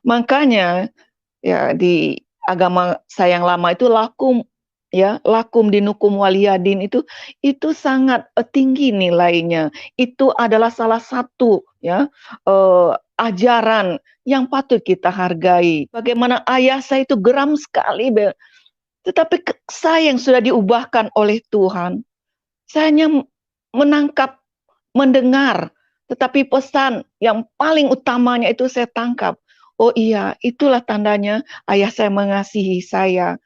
Makanya ya di agama saya yang lama itu lakum, ya, lakum dinukum waliyadin itu sangat, tinggi nilainya. Itu adalah salah satu ya, ajaran yang patut kita hargai. Bagaimana ayah saya itu geram sekali tetapi saya yang sudah diubahkan oleh Tuhan, saya hanya menangkap, mendengar, tetapi pesan yang paling utamanya itu saya tangkap. Oh iya, itulah tandanya ayah saya mengasihi saya.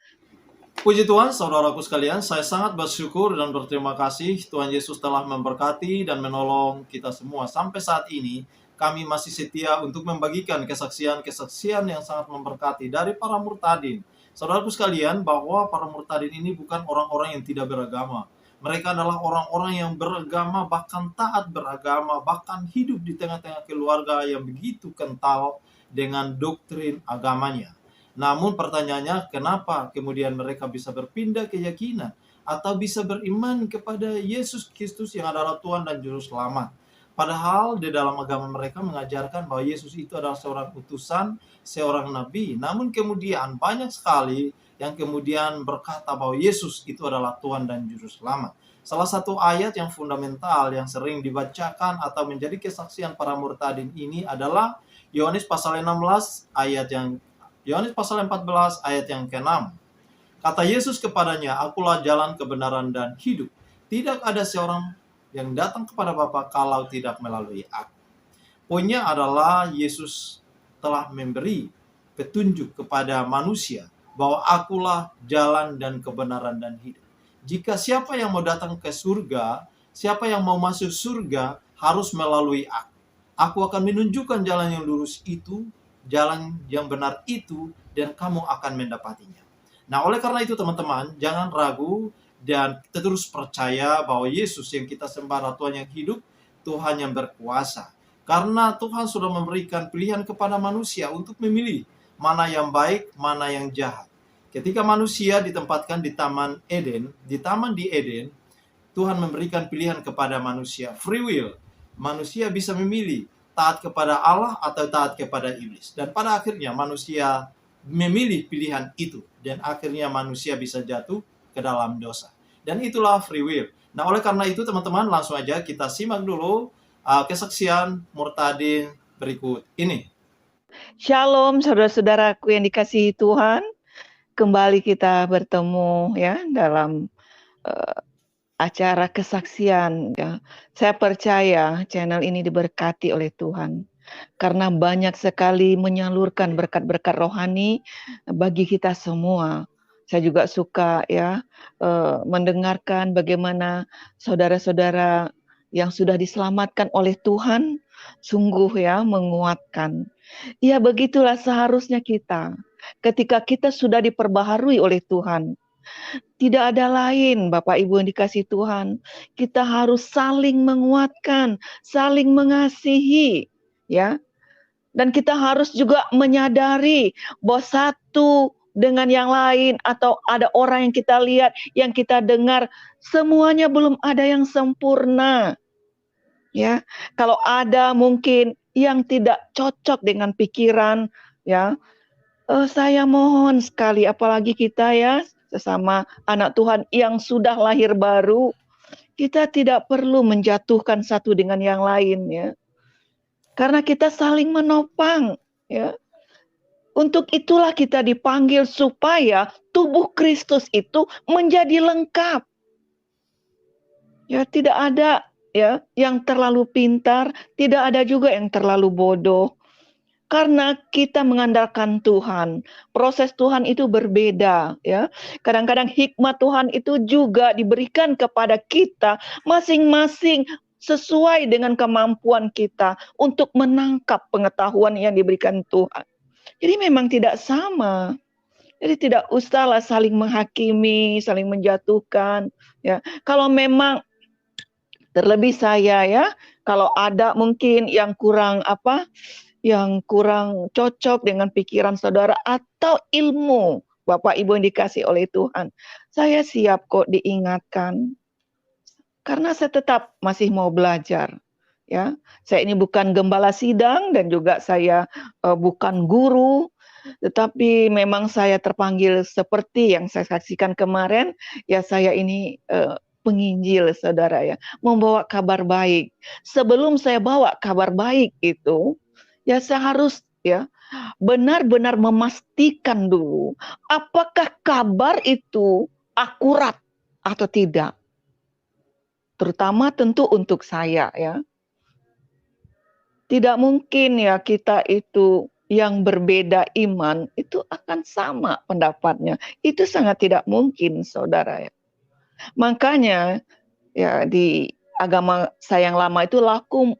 Puji Tuhan, saudaraku sekalian, saya sangat bersyukur dan berterima kasih Tuhan Yesus telah memberkati dan menolong kita semua. Sampai saat ini, kami masih setia untuk membagikan kesaksian-kesaksian yang sangat memberkati dari para murtadin. Saudaraku sekalian, bahwa para murtadin ini bukan orang-orang yang tidak beragama. Mereka adalah orang-orang yang beragama, bahkan taat beragama, bahkan hidup di tengah-tengah keluarga yang begitu kental dengan doktrin agamanya. Namun pertanyaannya, kenapa kemudian mereka bisa berpindah keyakinan atau bisa beriman kepada Yesus Kristus yang adalah Tuhan dan Juru Selamat? Padahal di dalam agama mereka mengajarkan bahwa Yesus itu adalah seorang utusan, seorang nabi. Namun kemudian banyak sekali yang kemudian berkata bahwa Yesus itu adalah Tuhan dan Juru Selamat. Salah satu ayat yang fundamental yang sering dibacakan atau menjadi kesaksian para murtadin ini adalah Yohanes pasal 16 ayat yang Yohanes pasal 14 ayat yang ke-6. Kata Yesus kepadanya, "Akulah jalan, kebenaran, dan hidup. Tidak ada seorang yang datang kepada Bapa kalau tidak melalui aku." Poinnya adalah Yesus telah memberi petunjuk kepada manusia bahwa akulah jalan dan kebenaran dan hidup. Jika siapa yang mau datang ke surga, siapa yang mau masuk surga harus melalui aku. Aku akan menunjukkan jalan yang lurus itu, jalan yang benar itu, dan kamu akan mendapatinya. Nah, oleh karena itu teman-teman, jangan ragu dan kita terus percaya bahwa Yesus yang kita sembah Tuhan yang hidup, Tuhan yang berkuasa. Karena Tuhan sudah memberikan pilihan kepada manusia untuk memilih mana yang baik, mana yang jahat. Ketika manusia ditempatkan di Taman Eden, di Eden, Tuhan memberikan pilihan kepada manusia, free will. Manusia bisa memilih taat kepada Allah atau taat kepada iblis. Dan pada akhirnya manusia memilih pilihan itu. Dan akhirnya manusia bisa jatuh ke dalam dosa. Dan itulah free will. Nah, oleh karena itu teman-teman, langsung aja kita simak dulu kesaksian murtadin berikut ini. Shalom saudara-saudaraku yang dikasihi Tuhan. Kembali kita bertemu ya dalam acara kesaksian ya. Saya percaya channel ini diberkati oleh Tuhan karena banyak sekali menyalurkan berkat-berkat rohani bagi kita semua. Saya juga suka ya mendengarkan bagaimana saudara-saudara yang sudah diselamatkan oleh Tuhan sungguh ya menguatkan. Ya begitulah seharusnya kita. Ketika kita sudah diperbaharui oleh Tuhan, tidak ada lain, Bapak Ibu yang dikasih Tuhan. Kita harus saling menguatkan, saling mengasihi, ya. Dan kita harus juga menyadari bahwa satu dengan yang lain atau ada orang yang kita lihat, yang kita dengar, semuanya belum ada yang sempurna. Ya, kalau ada mungkin yang tidak cocok dengan pikiran, ya, saya mohon sekali, apalagi kita ya, sesama anak Tuhan yang sudah lahir baru, kita tidak perlu menjatuhkan satu dengan yang lain ya. Karena kita saling menopang ya. Untuk itulah kita dipanggil supaya tubuh Kristus itu menjadi lengkap. Ya, tidak ada ya yang terlalu pintar, tidak ada juga yang terlalu bodoh. Karena kita mengandalkan Tuhan, proses Tuhan itu berbeda ya. Kadang-kadang hikmat Tuhan itu juga diberikan kepada kita masing-masing sesuai dengan kemampuan kita untuk menangkap pengetahuan yang diberikan Tuhan. Jadi memang tidak sama. Jadi tidak usahlah saling menghakimi, saling menjatuhkan ya. Kalau memang terlebih saya ya, kalau ada mungkin yang kurang yang kurang cocok dengan pikiran saudara atau ilmu Bapak Ibu yang dikasih oleh Tuhan, saya siap kok diingatkan. Karena saya tetap masih mau belajar. ya. Saya ini bukan gembala sidang dan juga saya bukan guru, tetapi memang saya terpanggil seperti yang saya saksikan kemarin, ya saya ini penginjil, saudara ya, membawa kabar baik. Sebelum saya bawa kabar baik itu, ya saya harus ya benar-benar memastikan dulu apakah kabar itu akurat atau tidak. Terutama tentu untuk saya ya. Tidak mungkin ya kita itu yang berbeda iman itu akan sama pendapatnya. Itu sangat tidak mungkin, saudara ya. Makanya ya di agama saya yang lama itu lakum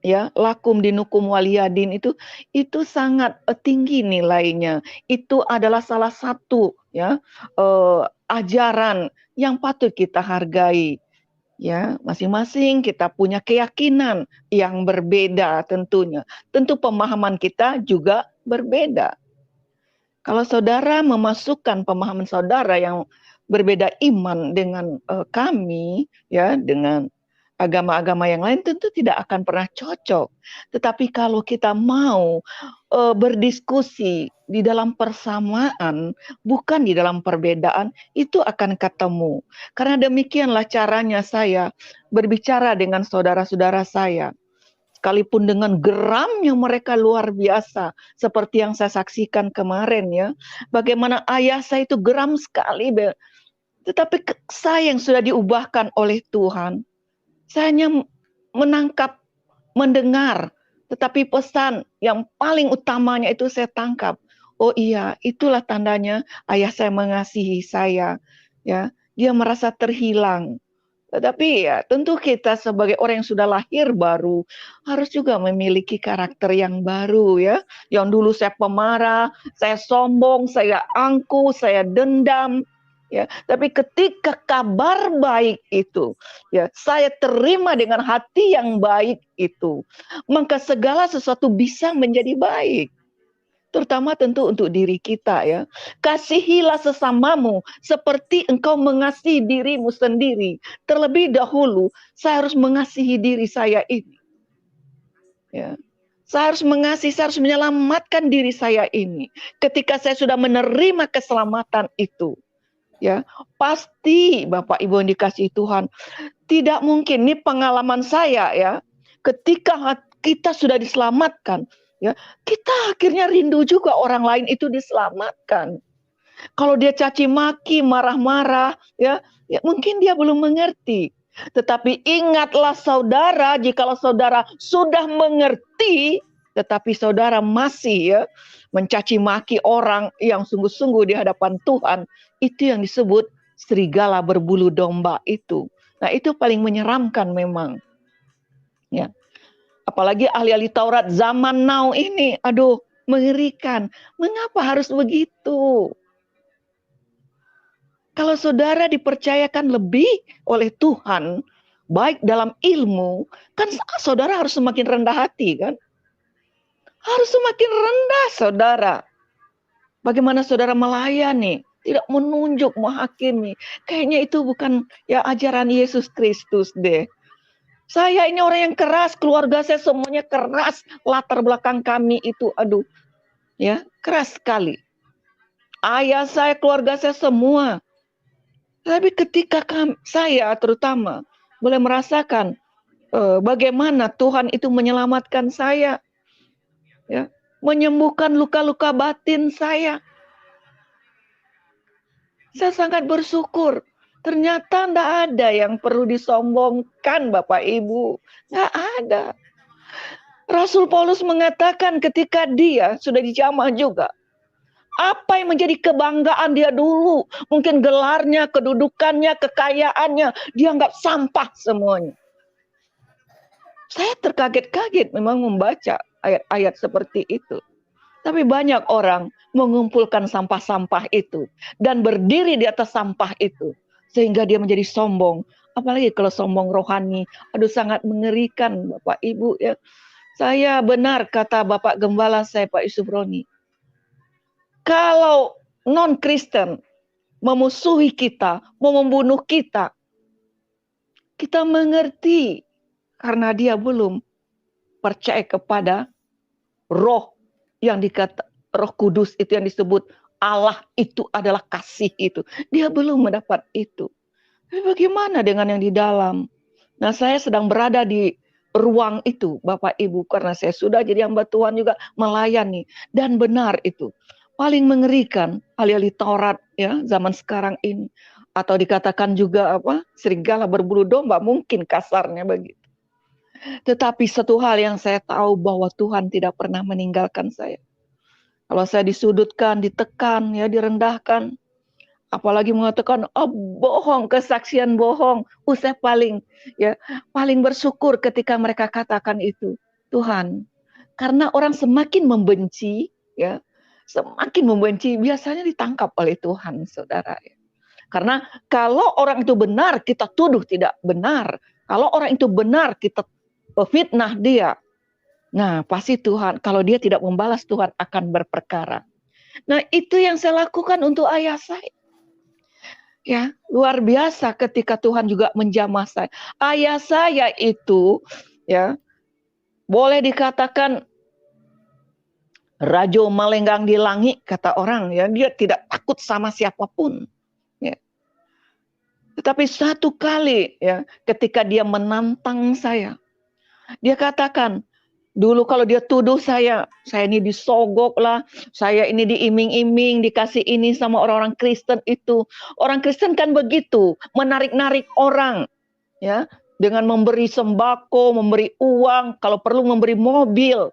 ya, lakum dinukum waliyadin itu sangat tinggi nilainya. Itu adalah salah satu ya ajaran yang patut kita hargai. Ya, masing-masing kita punya keyakinan yang berbeda tentunya. Tentu pemahaman kita juga berbeda. Kalau saudara memasukkan pemahaman saudara yang berbeda iman dengan kami, ya, dengan agama-agama yang lain tentu tidak akan pernah cocok. Tetapi kalau kita mau berdiskusi di dalam persamaan, bukan di dalam perbedaan, itu akan ketemu. Karena demikianlah caranya saya berbicara dengan saudara-saudara saya. Sekalipun dengan geram yang mereka luar biasa, seperti yang saya saksikan kemarin ya. Bagaimana ayah saya itu geram sekali, tetapi saya yang sudah diubahkan oleh Tuhan, saya hanya menangkap, mendengar, tetapi pesan yang paling utamanya itu saya tangkap. Oh iya, itulah tandanya ayah saya mengasihi saya. Ya, dia merasa terhilang. Tetapi ya tentu kita sebagai orang yang sudah lahir baru harus juga memiliki karakter yang baru ya. Yang dulu saya pemarah, saya sombong, saya angkuh, saya dendam. Ya, tapi ketika kabar baik itu, ya, saya terima dengan hati yang baik itu, maka segala sesuatu bisa menjadi baik. Terutama tentu untuk diri kita ya. Kasihilah sesamamu seperti engkau mengasihi dirimu sendiri. Terlebih dahulu saya harus mengasihi diri saya ini. Ya. Saya harus mengasihi, saya harus menyelamatkan diri saya ini. Ketika saya sudah menerima keselamatan itu, ya, pasti Bapak Ibu yang dikasihi Tuhan, tidak mungkin, ini pengalaman saya ya, ketika kita sudah diselamatkan, ya, kita akhirnya rindu juga orang lain itu diselamatkan. Kalau dia caci maki, marah-marah, ya mungkin dia belum mengerti. Tetapi ingatlah saudara, jikalau saudara sudah mengerti, tetapi saudara masih ya mencaci maki orang yang sungguh-sungguh di hadapan Tuhan, itu yang disebut serigala berbulu domba itu. Nah, itu paling menyeramkan memang. Ya. Apalagi ahli-ahli Taurat zaman now ini, aduh, mengerikan. Mengapa harus begitu? Kalau saudara dipercayakan lebih oleh Tuhan, baik dalam ilmu, kan saudara harus semakin rendah hati, kan? Harus semakin rendah, saudara. Bagaimana saudara melayani, tidak menunjuk, menghakimi. Kayaknya itu bukan ya ajaran Yesus Kristus deh. Saya ini orang yang keras, keluarga saya semuanya keras, latar belakang kami itu, aduh, ya keras sekali. Ayah saya, keluarga saya semua. Tapi ketika saya terutama boleh merasakan bagaimana Tuhan itu menyelamatkan saya, ya, menyembuhkan luka-luka batin saya. Saya sangat bersyukur. Ternyata tidak ada yang perlu disombongkan, Bapak Ibu. Tidak ada. Rasul Paulus mengatakan ketika dia sudah dijamah juga, apa yang menjadi kebanggaan dia dulu, mungkin gelarnya, kedudukannya, kekayaannya, dia anggap sampah semuanya. Saya terkaget-kaget memang membaca ayat-ayat seperti itu. Tapi banyak orang mengumpulkan sampah-sampah itu dan berdiri di atas sampah itu sehingga dia menjadi sombong. Apalagi kalau sombong rohani, aduh sangat mengerikan Bapak Ibu ya. Saya benar kata Bapak Gembala saya Pak Yusuf Roni. Kalau non-Kristen memusuhi kita, mau membunuh kita, kita mengerti karena dia belum percaya kepada roh yang dikata Roh Kudus itu yang disebut Allah itu adalah kasih itu. Dia belum mendapat itu. Tapi bagaimana dengan yang di dalam? Nah, saya sedang berada di ruang itu, Bapak Ibu, karena saya sudah jadi hamba Tuhan juga melayani. Dan benar itu. Paling mengerikan alih-alih Taurat ya zaman sekarang ini. Atau dikatakan juga serigala berbulu domba, mungkin kasarnya begitu. Tetapi satu hal yang saya tahu bahwa Tuhan tidak pernah meninggalkan saya. Kalau saya disudutkan, ditekan, ya direndahkan, apalagi mengatakan bohong, kesaksian bohong, saya paling bersyukur ketika mereka katakan itu. Tuhan, karena orang semakin membenci, ya semakin membenci, biasanya ditangkap oleh Tuhan, saudara. Karena kalau orang itu benar, kita tuduh tidak benar. Kalau orang itu benar, kita fitnah dia. Nah, pasti Tuhan, kalau dia tidak membalas, Tuhan akan berperkara. Nah, itu yang saya lakukan untuk ayah saya. Ya, luar biasa ketika Tuhan juga menjamah saya. Ayah saya itu, ya, boleh dikatakan rajo melenggang di langit, kata orang. Ya, dia tidak takut sama siapapun. Ya. Tetapi satu kali, ya, ketika dia menantang saya, dia katakan, dulu kalau dia tuduh saya ini disogok lah, saya ini diiming-iming, dikasih ini sama orang-orang Kristen itu. Orang Kristen kan begitu, menarik-narik orang, ya, dengan memberi sembako, memberi uang, kalau perlu memberi mobil.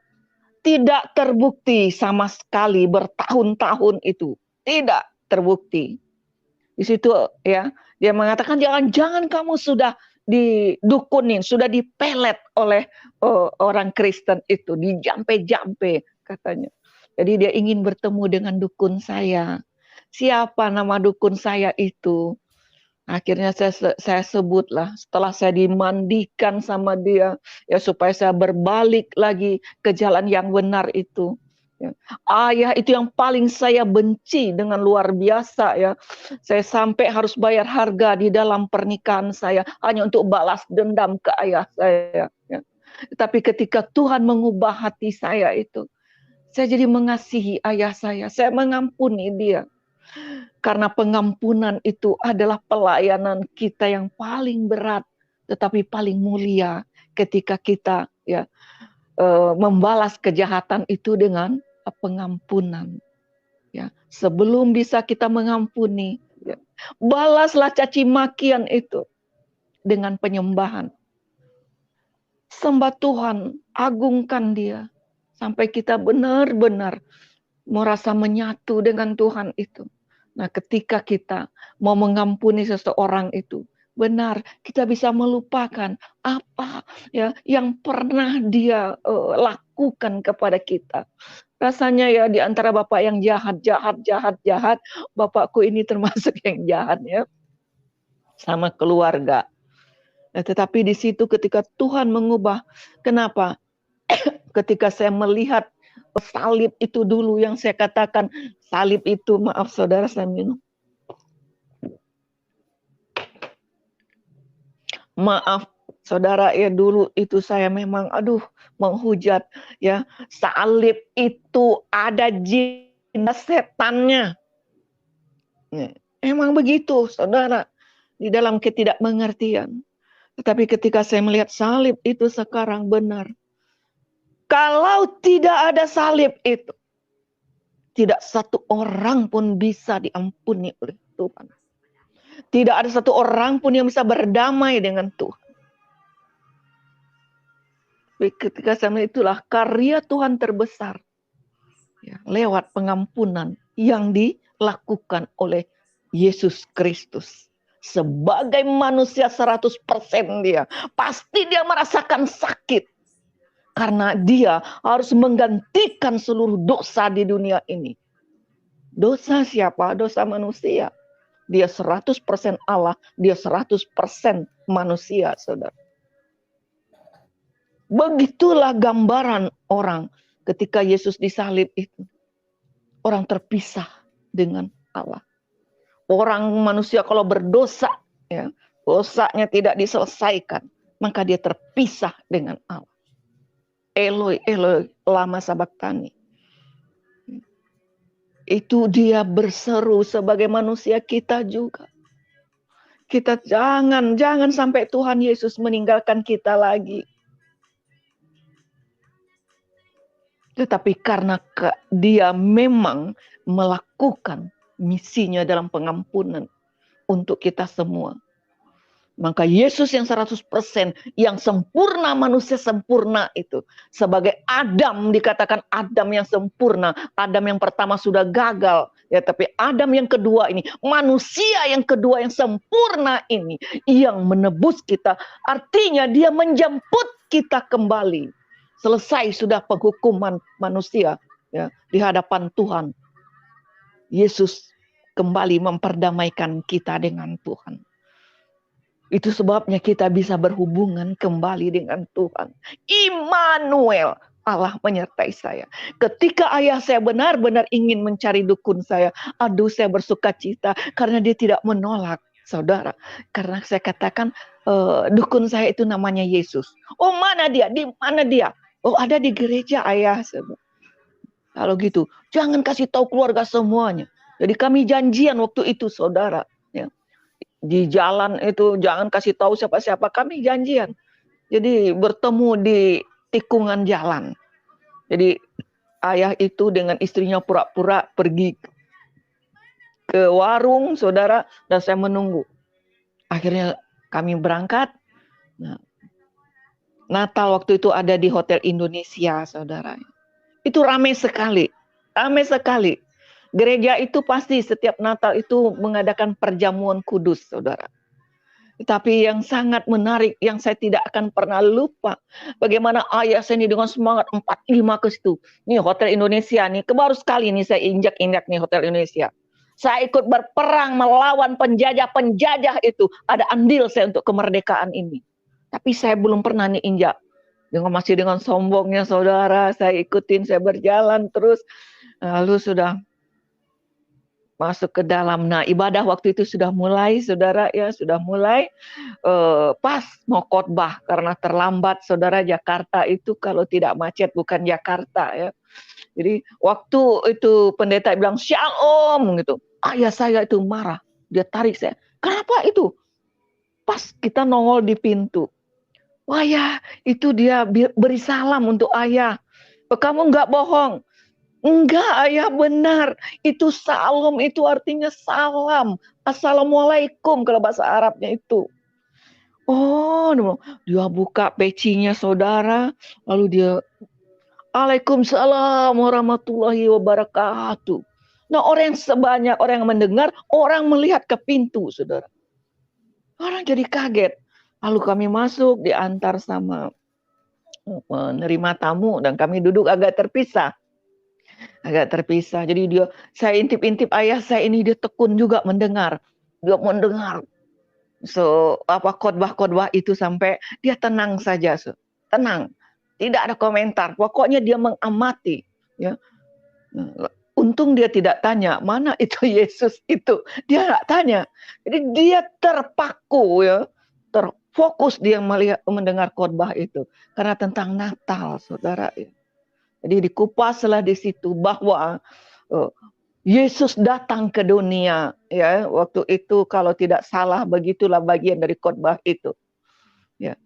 Tidak terbukti sama sekali bertahun-tahun itu, tidak terbukti. Di situ ya, dia mengatakan jangan kamu sudah didukunin, sudah dipelet oleh orang Kristen itu, dijampe-jampe katanya. Jadi dia ingin bertemu dengan dukun saya. Siapa nama dukun saya itu? Akhirnya saya sebutlah, setelah saya dimandikan sama dia, ya supaya saya berbalik lagi ke jalan yang benar itu. Ya. Ayah itu yang paling saya benci dengan luar biasa ya. Saya sampai harus bayar harga di dalam pernikahan saya hanya untuk balas dendam ke ayah saya. Ya. Tapi ketika Tuhan mengubah hati saya itu, saya jadi mengasihi ayah saya mengampuni dia. Karena pengampunan itu adalah pelayanan kita yang paling berat, tetapi paling mulia ketika kita ya membalas kejahatan itu dengan pengampunan. Ya, sebelum bisa kita mengampuni, ya, balaslah caci makian itu dengan penyembahan. Sembah Tuhan, agungkan Dia sampai kita benar-benar merasa menyatu dengan Tuhan itu. Nah, ketika kita mau mengampuni seseorang itu, benar kita bisa melupakan apa ya yang pernah dia lakukan kepada kita. Rasanya ya di antara bapak yang jahat, bapakku ini termasuk yang jahat ya, sama keluarga. Nah, tetapi di situ ketika Tuhan mengubah, kenapa? Ketika saya melihat salib itu dulu yang saya katakan, salib itu, maaf saudara saya minum. Maaf saudara ya, dulu itu saya memang menghujat ya, salib itu ada jin setannya. Emang begitu saudara, di dalam ketidakmengertian. Tetapi ketika saya melihat salib itu sekarang benar. Kalau tidak ada salib itu, tidak satu orang pun bisa diampuni oleh Tuhan. Tidak ada satu orang pun yang bisa berdamai dengan Tuhan. Tapi ketika saya melihat itulah karya Tuhan terbesar. Ya, lewat pengampunan yang dilakukan oleh Yesus Kristus. Sebagai manusia 100% dia. Pasti dia merasakan sakit. Karena dia harus menggantikan seluruh dosa di dunia ini. Dosa siapa? Dosa manusia. Dia 100% Allah, dia 100% manusia, saudara. Begitulah gambaran orang ketika Yesus disalib itu. Orang terpisah dengan Allah. Orang manusia kalau berdosa, ya, dosanya tidak diselesaikan, maka dia terpisah dengan Allah. Eloi, Eloi, lama sabachthani. Itu dia berseru sebagai manusia kita juga. Kita jangan sampai Tuhan Yesus meninggalkan kita lagi. Tetapi karena dia memang melakukan misinya dalam pengampunan untuk kita semua. Maka Yesus yang 100%, yang sempurna, manusia sempurna itu. Sebagai Adam, dikatakan Adam yang sempurna. Adam yang pertama sudah gagal. Ya, tapi Adam yang kedua ini, manusia yang kedua yang sempurna ini, yang menebus kita. Artinya dia menjemput kita kembali. Selesai sudah penghukuman manusia ya, di hadapan Tuhan. Yesus kembali memperdamaikan kita dengan Tuhan. Itu sebabnya kita bisa berhubungan kembali dengan Tuhan. Immanuel, Allah menyertai saya. Ketika ayah saya benar-benar ingin mencari dukun saya, aduh saya bersuka cita karena dia tidak menolak, saudara. Karena saya katakan dukun saya itu namanya Yesus. Oh mana dia? Di mana dia? Oh ada di gereja ayah. Kalau gitu, jangan kasih tahu keluarga semuanya. Jadi kami janjian waktu itu, saudara. Ya. Di jalan itu jangan kasih tahu siapa-siapa, kami janjian. Jadi bertemu di tikungan jalan. Jadi ayah itu dengan istrinya pura-pura pergi ke warung, saudara, dan saya menunggu. Akhirnya kami berangkat. Nah, Natal waktu itu ada di Hotel Indonesia, saudara. Itu ramai sekali, ramai sekali. Gereja itu pasti setiap Natal itu mengadakan perjamuan kudus, saudara. Tapi yang sangat menarik, yang saya tidak akan pernah lupa, bagaimana ayah saya ini dengan semangat 45 ke situ. Nih Hotel Indonesia nih, baru sekali nih saya injak-injak nih Hotel Indonesia. Saya ikut berperang melawan penjajah-penjajah itu. Ada andil saya untuk kemerdekaan ini. Tapi saya belum pernah nih injak. Masih dengan sombongnya saudara, saya ikutin, saya berjalan terus. Lalu sudah masuk ke dalam. Nah, ibadah waktu itu sudah mulai, saudara ya, sudah mulai. Pas mau khotbah karena terlambat, saudara. Jakarta itu kalau tidak macet bukan Jakarta ya. Jadi waktu itu pendeta bilang shalom gitu, ayah saya itu marah, dia tarik saya. Kenapa itu? Pas kita nongol di pintu, wah ya itu dia beri salam untuk ayah. Kamu nggak bohong. Enggak, ayah benar. Itu salam itu artinya salam. Assalamualaikum kalau bahasa Arabnya itu. Oh, dia buka pecinya saudara. Lalu dia, Waalaikumsalam warahmatullahi wabarakatuh. Nah orang yang sebanyak orang yang mendengar, orang melihat ke pintu saudara. Orang jadi kaget. Lalu kami masuk, diantar sama menerima tamu. Dan kami duduk agak terpisah. Jadi saya intip-intip ayah saya ini, dia tekun juga mendengar. Dia mendengar khotbah-khotbah itu sampai dia tenang saja, tenang, tidak ada komentar. Pokoknya dia mengamati. Ya. Untung dia tidak tanya mana itu Yesus itu, dia nggak tanya. Jadi dia terpaku ya, terfokus dia mendengar khotbah itu karena tentang Natal, saudara. Jadi dikupaslah di situ bahwa Yesus datang ke dunia ya, waktu itu kalau tidak salah begitulah bagian dari khotbah itu. Ya.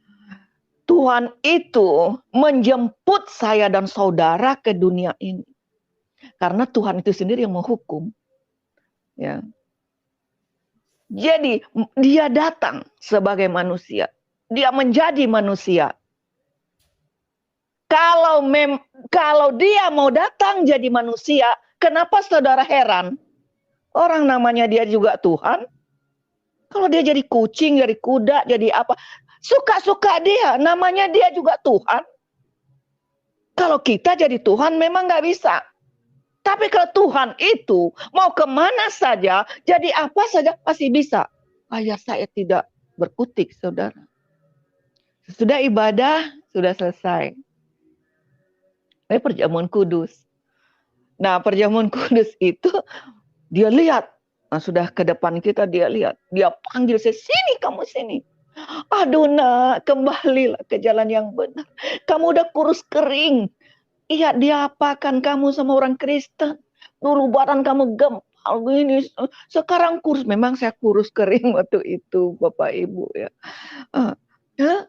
Tuhan itu menjemput saya dan saudara ke dunia ini. Karena Tuhan itu sendiri yang menghukum. Ya. Jadi dia datang sebagai manusia. Dia menjadi manusia. Kalau dia mau datang jadi manusia, kenapa saudara heran? Orang namanya dia juga Tuhan. Kalau dia jadi kucing, jadi kuda, jadi apa, suka-suka dia. Namanya dia juga Tuhan. Kalau kita jadi Tuhan memang nggak bisa. Tapi kalau Tuhan itu mau kemana saja, jadi apa saja pasti bisa. Ayah saya tidak berkutik, saudara. Sudah ibadah, sudah selesai. Perjamuan kudus. Nah, perjamuan kudus itu dia lihat. Nah, sudah ke depan kita dia lihat. Dia panggil saya, sini kamu sini. Aduh nak, kembalilah ke jalan yang benar. Kamu udah kurus kering. Iya, diapakan kamu sama orang Kristen? Dulu badan kamu gempal begini. Sekarang kurus. Memang saya kurus kering waktu itu, Bapak Ibu ya. Eh, ya.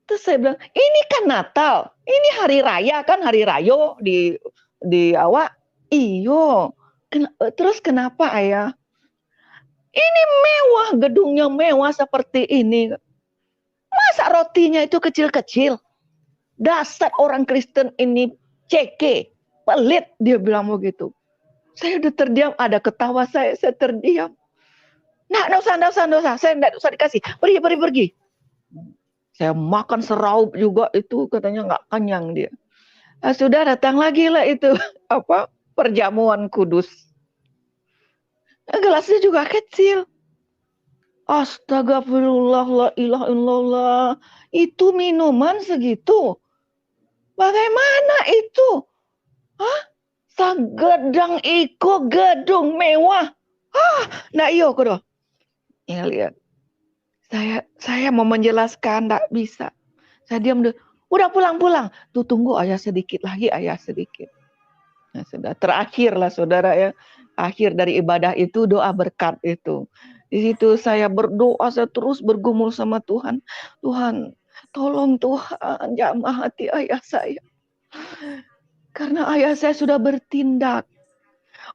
Terus saya bilang, ini kan Natal. Ini hari raya kan, hari rayo di awak. Iyo. Terus kenapa ayah? Ini mewah, gedungnya mewah seperti ini. Masa rotinya itu kecil-kecil? Dasar orang Kristen ini ceke, pelit, dia bilang begitu. Saya udah terdiam, ada ketawa saya terdiam. Nah, nggak usah, saya nggak usah dikasih, pergi. Saya makan seraup juga itu, katanya nggak kenyang dia. Nah, sudah datang lagi lah itu, perjamuan kudus. Gelasnya juga kecil. Astagfirullah, la ilaha illallah. Itu minuman segitu. Bagaimana itu? Hah? Sagedang iko gedung mewah. Nah iyo kudo. Ya lihat. Saya mau menjelaskan, enggak bisa. Saya diam dulu. Udah pulang. Tuh tunggu ayah sedikit lagi, Nah, sudah terakhir lah saudara ya. Akhir dari ibadah itu doa berkat itu. Di situ saya berdoa, saya terus bergumul sama Tuhan. Tuhan, tolong Tuhan, jamah hati ayah saya. Karena ayah saya sudah bertindak.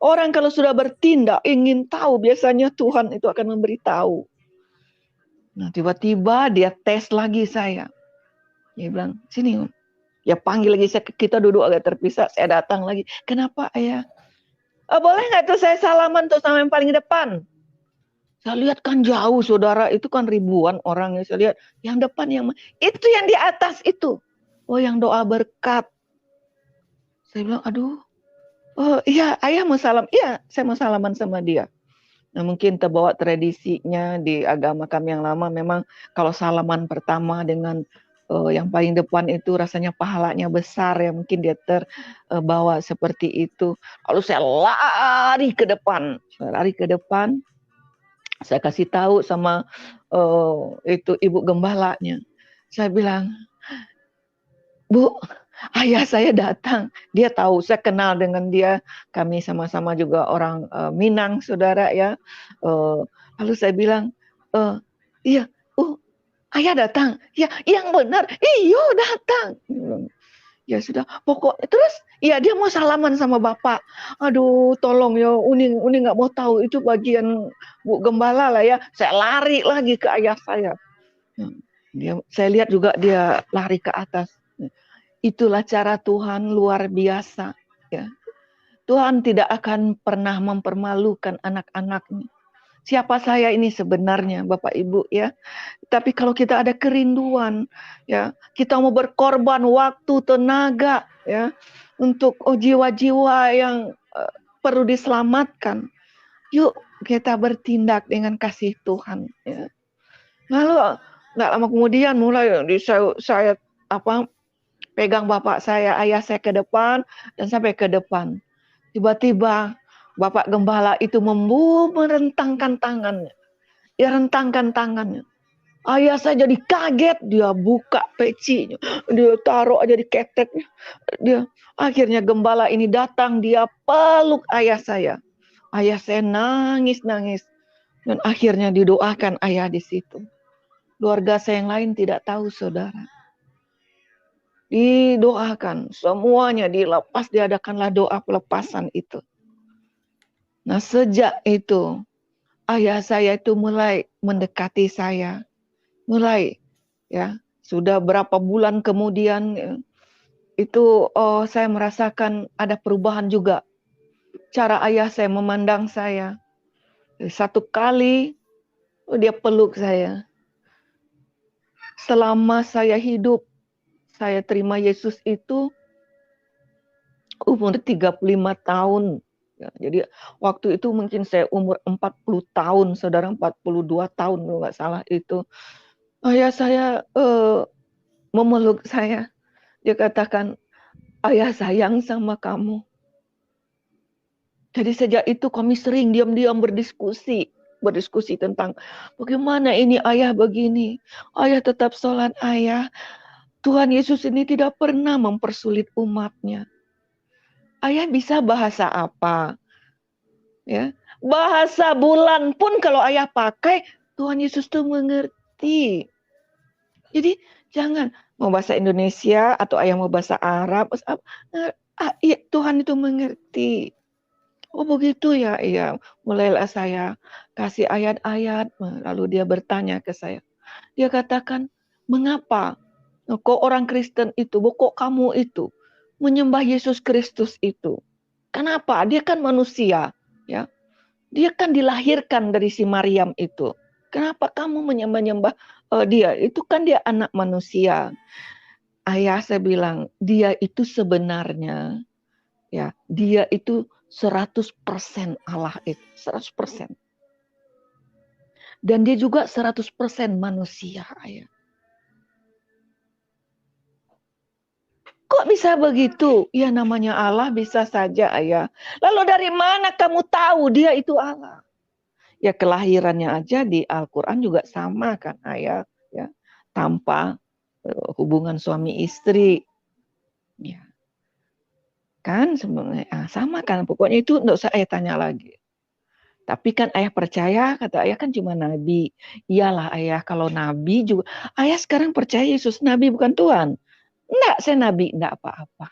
Orang kalau sudah bertindak, ingin tahu, biasanya Tuhan itu akan memberitahu. Nah, tiba-tiba dia tes lagi saya. Dia bilang, sini. Ya panggil lagi, kita duduk agak terpisah, saya datang lagi. Kenapa ayah? Boleh nggak tuh saya salaman tuh sama yang paling depan? Saya lihat kan jauh saudara, itu kan ribuan orang yang saya lihat. Yang depan itu yang di atas itu. Oh yang doa berkat. Saya bilang aduh. Oh iya ayah mau salam. Iya saya mau salaman sama dia. Nah mungkin terbawa tradisinya di agama kami yang lama. Memang kalau salaman pertama dengan yang paling depan itu rasanya pahalanya besar ya. Mungkin dia terbawa seperti itu. Lalu saya lari ke depan. Saya kasih tahu sama itu ibu gembalanya. Saya bilang, Bu, ayah saya datang. Dia tahu, saya kenal dengan dia. Kami sama-sama juga orang Minang, saudara ya. Lalu saya bilang, iya, ayah datang. Ya, yang benar. Iyo datang. Ya sudah, pokoknya terus ya dia mau salaman sama bapak. Aduh, tolong ya, Uni nggak mau tahu itu bagian Bu Gembala lah ya. Saya lari lagi ke ayah saya. Saya lihat juga dia lari ke atas. Itulah cara Tuhan luar biasa. Ya. Tuhan tidak akan pernah mempermalukan anak-anaknya. Siapa saya ini sebenarnya, Bapak Ibu ya. Tapi kalau kita ada kerinduan, ya, kita mau berkorban waktu, tenaga, ya, untuk jiwa-jiwa yang perlu diselamatkan. Yuk kita bertindak dengan kasih Tuhan. Ya. Lalu nggak lama kemudian mulai saya pegang bapak saya, ayah saya ke depan dan sampai ke depan. Tiba-tiba Bapak Gembala itu merentangkan tangannya. Dia rentangkan tangannya. Ayah saya jadi kaget, dia buka pecinya, dia taruh aja di keteknya. Akhirnya gembala ini datang, dia peluk ayah saya. Ayah saya nangis dan akhirnya didoakan ayah di situ. Keluarga saya yang lain tidak tahu saudara. Didoakan semuanya, dilepas, diadakanlah doa pelepasan itu. Nah sejak itu ayah saya itu mulai mendekati saya. Mulai ya sudah berapa bulan kemudian itu saya merasakan ada perubahan juga. Cara ayah saya memandang saya. Satu kali dia peluk saya. Selama saya hidup, saya terima Yesus itu umur 35 tahun. Ya, jadi waktu itu mungkin saya umur 40 tahun, saudara 42 tahun kalau nggak salah itu. Ayah saya memeluk saya. Dia katakan, ayah sayang sama kamu. Jadi sejak itu kami sering diam-diam berdiskusi. berdiskusi tentang bagaimana ini ayah begini. Ayah tetap sholat ayah. Tuhan Yesus ini tidak pernah mempersulit umatnya. Ayah bisa bahasa apa? Ya, bahasa bulan pun kalau ayah pakai, Tuhan Yesus tuh mengerti. Jadi jangan mau bahasa Indonesia atau ayah mau bahasa Arab, Tuhan itu mengerti. Oh begitu ya, iya. Mulailah saya kasih ayat-ayat, lalu dia bertanya ke saya. Dia katakan, mengapa kok orang Kristen itu, kok kamu itu menyembah Yesus Kristus itu? Kenapa? Dia kan manusia, ya. Dia kan dilahirkan dari si Maryam itu. Kenapa kamu menyembah dia? Itu kan dia anak manusia. Ayah saya bilang, dia itu sebenarnya, ya, dia itu 100% Allah itu, 100%. Dan dia juga 100% manusia, ayah. Kok bisa begitu? Ya namanya Allah bisa saja, ayah. Lalu dari mana kamu tahu dia itu Allah? Ya kelahirannya aja di Al-Quran juga sama kan, ayah. Ya, tanpa hubungan suami istri. Ya. Kan sebenarnya sama kan, pokoknya itu enggak usah ayah tanya lagi. Tapi kan ayah percaya, kata ayah kan cuma nabi. Iyalah ayah, kalau nabi juga. Ayah sekarang percaya Yesus nabi bukan Tuhan. Enggak, saya nabi, enggak apa-apa.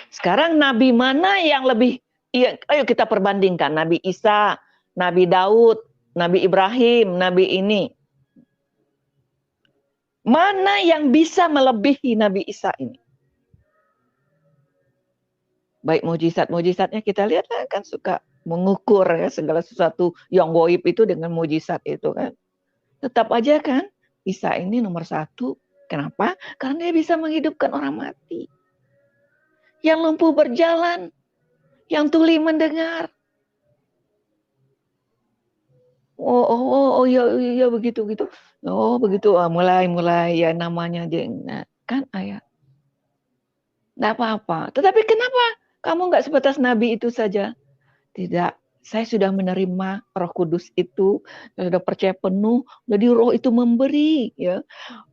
Sekarang nabi mana yang lebih, iya, ayo kita perbandingkan. Nabi Isa, Nabi Daud, Nabi Ibrahim, Nabi ini. Mana yang bisa melebihi Nabi Isa ini? Baik mujizat-mujizatnya kita lihat kan suka mengukur ya segala sesuatu yang goib itu dengan mujizat itu kan. Tetap aja kan Isa ini nomor 1. Kenapa? Karena dia bisa menghidupkan orang mati. Yang lumpuh berjalan, yang tuli mendengar. Oh ya begitu gitu. Oh begitu, mulai ya namanya nah, kan ayah. Nggak apa-apa. Tetapi kenapa kamu nggak sebatas nabi itu saja? Tidak, saya sudah menerima Roh Kudus itu, sudah percaya penuh. Jadi Roh itu memberi ya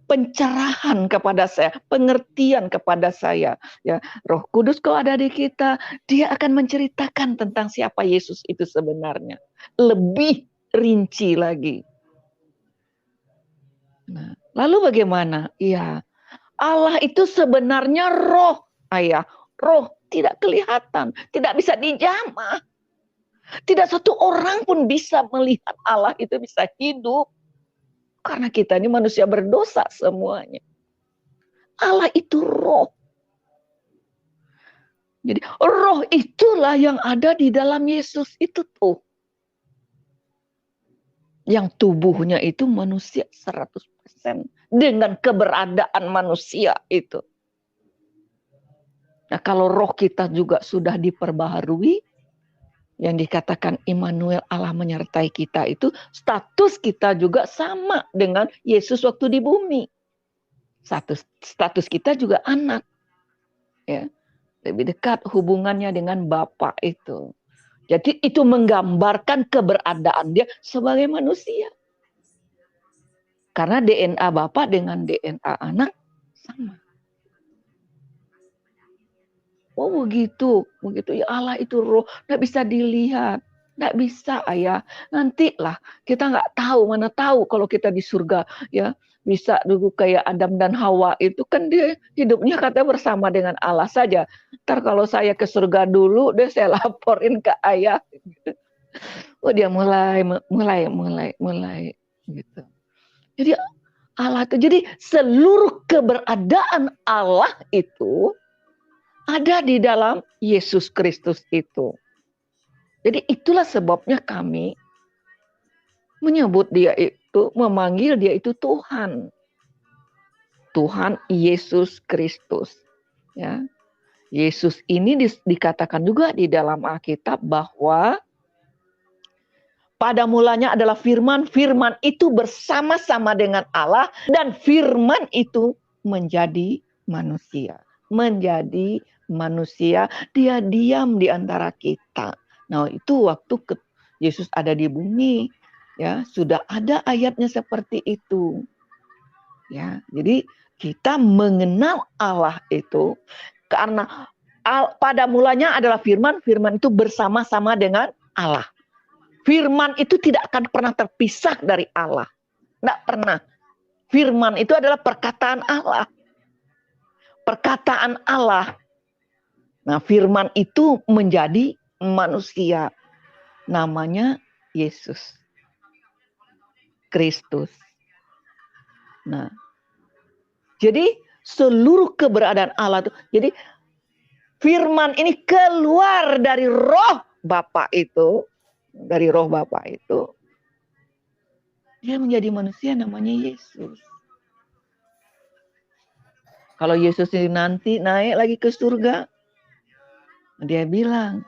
pencerahan kepada saya, pengertian kepada saya. Ya, Roh Kudus kalau ada di kita, dia akan menceritakan tentang siapa Yesus itu sebenarnya. Lebih rinci lagi. Nah, lalu bagaimana? Iya, Allah itu sebenarnya roh, ayah. Roh tidak kelihatan, tidak bisa dijamah. Tidak satu orang pun bisa melihat Allah itu bisa hidup. Karena kita ini manusia berdosa semuanya. Allah itu roh. Jadi roh itulah yang ada di dalam Yesus itu tuh. Yang tubuhnya itu manusia 100%. Dengan keberadaan manusia itu. Nah kalau roh kita juga sudah diperbaharui, yang dikatakan Immanuel Allah menyertai kita itu, status kita juga sama dengan Yesus waktu di bumi. Status kita juga anak. Ya, lebih dekat hubungannya dengan Bapa itu. Jadi itu menggambarkan keberadaan dia sebagai manusia. Karena DNA Bapa dengan DNA anak sama. Oh begitu ya Allah itu roh, nggak bisa dilihat, nggak bisa ayah. Nantilah kita nggak tahu, mana tahu kalau kita di surga ya bisa dulu kayak Adam dan Hawa itu kan dia hidupnya katanya bersama dengan Allah saja. Ntar kalau saya ke surga dulu, deh saya laporin ke ayah. Oh dia mulai gitu. Jadi Allah itu, jadi seluruh keberadaan Allah itu ada di dalam Yesus Kristus itu. Jadi itulah sebabnya kami menyebut dia itu, memanggil dia itu Tuhan. Tuhan Yesus Kristus. Ya. Yesus ini dikatakan juga di dalam Alkitab bahwa pada mulanya adalah firman, firman itu bersama-sama dengan Allah dan firman itu menjadi manusia. Dia diam di antara kita. Nah itu waktu Yesus ada di bumi, ya, sudah ada ayatnya seperti itu. Ya, jadi kita mengenal Allah itu karena pada mulanya adalah firman, firman itu bersama-sama dengan Allah. Firman itu tidak akan pernah terpisah dari Allah. Tidak pernah. Firman itu adalah perkataan Allah. Perkataan Allah. Nah, firman itu menjadi manusia. Namanya Yesus Kristus. Nah, jadi seluruh keberadaan Allah itu, jadi firman ini keluar dari roh Bapa itu, dari roh Bapa itu, dia menjadi manusia namanya Yesus. Kalau Yesus ini nanti naik lagi ke surga, dia bilang,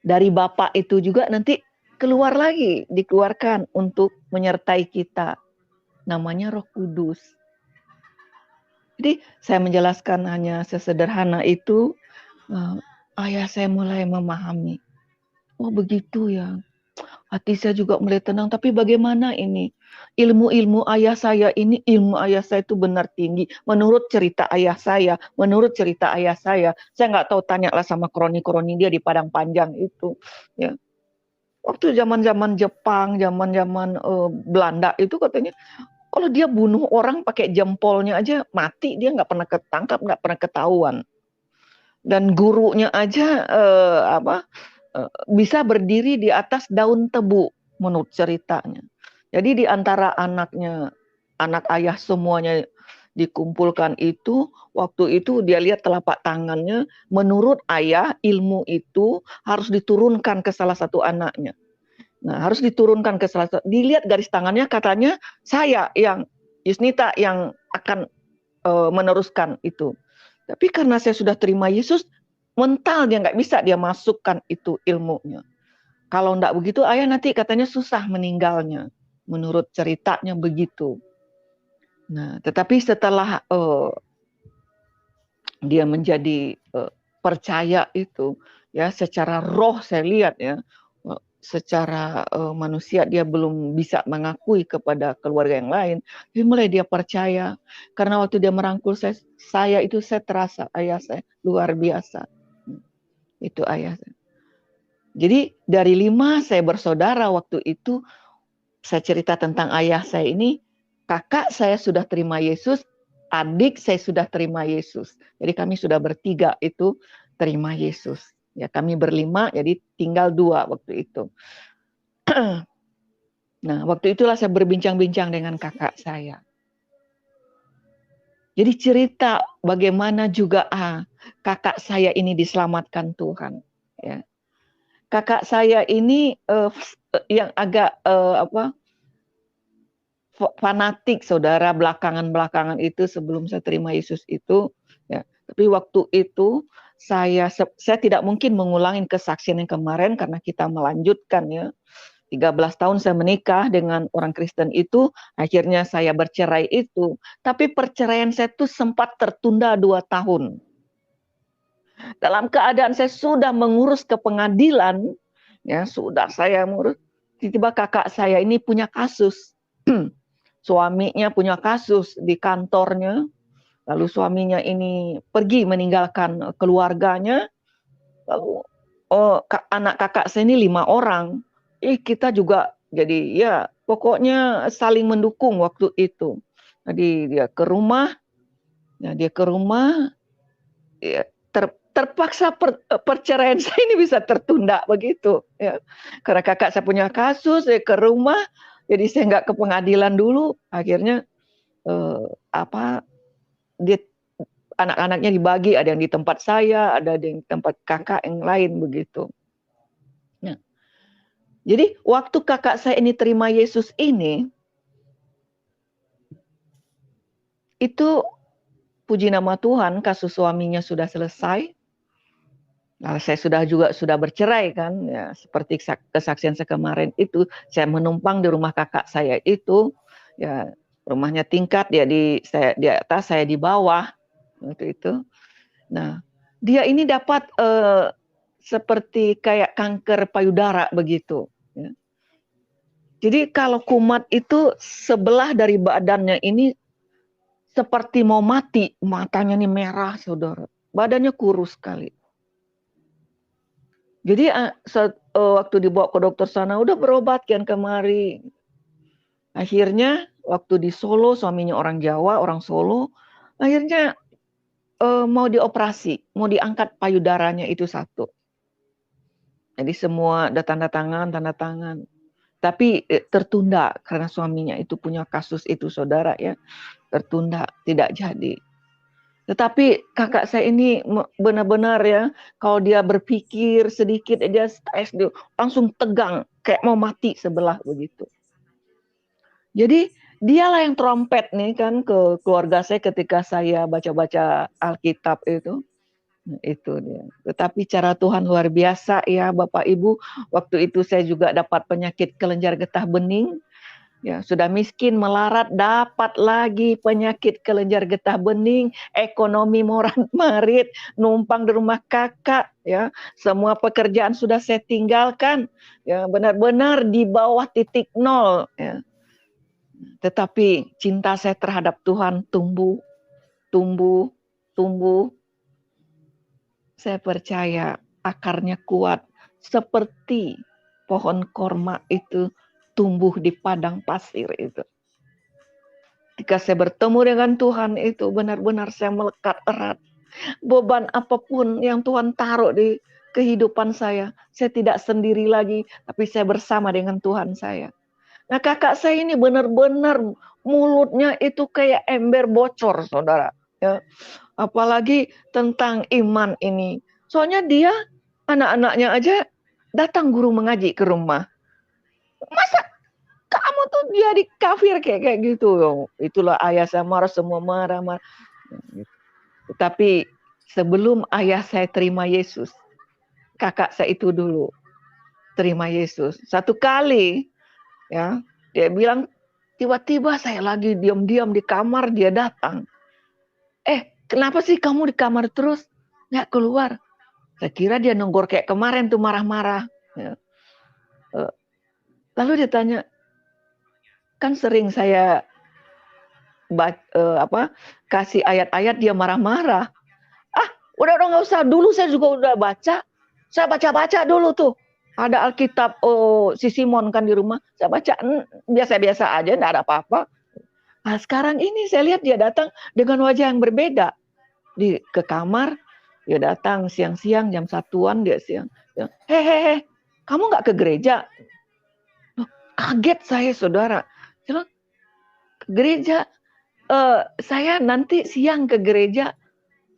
dari Bapa itu juga nanti keluar lagi, dikeluarkan untuk menyertai kita. Namanya Roh Kudus. Jadi saya menjelaskan hanya sesederhana itu, ayah saya mulai memahami. Oh begitu ya. Hati saya juga mulai tenang, tapi bagaimana ini? Ilmu ayah saya itu benar tinggi. Menurut cerita ayah saya, saya nggak tahu, tanyalah sama kroni-kroni dia di Padang Panjang itu. Ya. Waktu zaman-zaman Jepang, zaman-zaman Belanda itu katanya, kalau dia bunuh orang pakai jempolnya aja mati, dia nggak pernah ketangkap, nggak pernah ketahuan. Dan gurunya aja bisa berdiri di atas daun tebu menurut ceritanya. Jadi di antara anak ayah semuanya dikumpulkan itu, waktu itu dia lihat telapak tangannya, menurut ayah ilmu itu harus diturunkan ke salah satu anaknya. Nah, harus diturunkan ke salah satu, dilihat garis tangannya, katanya saya yang Yusnita yang akan meneruskan itu. Tapi karena saya sudah terima Yesus, mental dia nggak bisa dia masukkan itu ilmunya. Kalau enggak begitu, ayah nanti katanya susah meninggalnya. Menurut ceritanya begitu. Nah, tetapi setelah dia menjadi percaya itu, ya secara roh saya lihat ya, secara manusia dia belum bisa mengakui kepada keluarga yang lain. Jadi mulai dia percaya. Karena waktu dia merangkul saya itu saya terasa ayah saya luar biasa. Itu ayah saya. Jadi dari 5 saya bersaudara waktu itu, saya cerita tentang ayah saya ini, kakak saya sudah terima Yesus, adik saya sudah terima Yesus. Jadi kami sudah bertiga itu terima Yesus. Ya kami berlima, jadi tinggal 2 waktu itu. Nah waktu itulah saya berbincang-bincang dengan kakak saya. Jadi cerita bagaimana juga kakak saya ini diselamatkan Tuhan. Ya. Kakak saya ini yang agak fanatik, saudara, belakangan itu sebelum saya terima Yesus itu, ya. Tapi waktu itu saya tidak mungkin mengulangi kesaksian yang kemarin karena kita melanjutkan ya. 13 tahun saya menikah dengan orang Kristen itu, akhirnya saya bercerai itu. Tapi perceraian saya itu sempat tertunda 2 tahun. Dalam keadaan saya sudah mengurus ke pengadilan, ya sudah saya mengurus, tiba-tiba kakak saya ini punya kasus. Suaminya punya kasus di kantornya, lalu suaminya ini pergi meninggalkan keluarganya, lalu anak kakak saya ini 5 orang. Kita juga jadi ya pokoknya saling mendukung waktu itu. Jadi dia ke rumah, ya, terpaksa perceraian saya ini bisa tertunda begitu ya. Karena kakak saya punya kasus, saya ke rumah, jadi saya nggak ke pengadilan dulu. Akhirnya dia anak-anaknya dibagi, ada yang di tempat saya, ada yang di tempat kakak yang lain begitu. Nah, jadi waktu kakak saya ini terima Yesus ini, itu puji nama Tuhan, kasus suaminya sudah selesai. Nah, saya sudah bercerai kan, ya seperti kesaksian saya kemarin itu, saya menumpang di rumah kakak saya itu, ya rumahnya tingkat, dia di atas, saya di bawah, waktu itu. Nah, dia ini dapat seperti kayak kanker payudara begitu. Ya. Jadi kalau kumat itu sebelah dari badannya ini seperti mau mati, matanya nih merah, saudara. Badannya kurus sekali. Jadi waktu dibawa ke dokter sana, udah berobat kian kemari. Akhirnya waktu di Solo, suaminya orang Jawa, orang Solo, akhirnya mau dioperasi, mau diangkat payudaranya itu satu. Jadi semua ada tanda tangan. Tapi tertunda karena suaminya itu punya kasus itu, saudara ya. Tertunda, tidak jadi. Tetapi kakak saya ini benar-benar ya, kalau dia berpikir sedikit dia stres, dia langsung tegang, kayak mau mati sebelah begitu. Jadi dialah yang trompet nih kan ke keluarga saya ketika saya baca-baca Alkitab itu. Itu dia. Tetapi cara Tuhan luar biasa ya Bapak Ibu. Waktu itu saya juga dapat penyakit kelenjar getah bening. Ya, sudah miskin melarat dapat lagi penyakit kelenjar getah bening, ekonomi morat-marit, numpang di rumah kakak ya. Semua pekerjaan sudah saya tinggalkan. Ya, benar-benar di bawah titik nol ya. Tetapi cinta saya terhadap Tuhan tumbuh. Saya percaya akarnya kuat seperti pohon korma itu tumbuh di padang pasir itu. Ketika saya bertemu dengan Tuhan itu benar-benar saya melekat erat. Beban apapun yang Tuhan taruh di kehidupan saya tidak sendiri lagi, tapi saya bersama dengan Tuhan saya. Nah kakak saya ini benar-benar mulutnya itu kayak ember bocor, saudara. Ya. Apalagi tentang iman ini. Soalnya dia, anak-anaknya aja datang guru mengaji ke rumah. Masa kamu tuh jadi kafir kayak gitu? Itulah ayah saya marah, semua marah. Tapi sebelum ayah saya terima Yesus, kakak saya itu dulu terima Yesus. Satu kali, ya, dia bilang, tiba-tiba saya lagi diam-diam di kamar, dia datang. Kenapa sih kamu di kamar terus? Nggak keluar. Saya kira dia nenggor kayak kemarin tuh marah-marah. Ya. Lalu dia tanya, kan sering saya kasih ayat-ayat dia marah-marah. Udah nggak usah. Dulu saya juga udah baca. Saya baca-baca dulu tuh. Ada Alkitab si Simon kan di rumah. Saya baca biasa-biasa aja, nggak ada apa-apa. Nah sekarang ini saya lihat dia datang dengan wajah yang berbeda. Ke kamar, dia datang siang-siang jam 1-an dia siang. Hehehe, kamu nggak ke gereja? Kaget saya saudara. Bilang, ke gereja? Saya nanti siang ke gereja.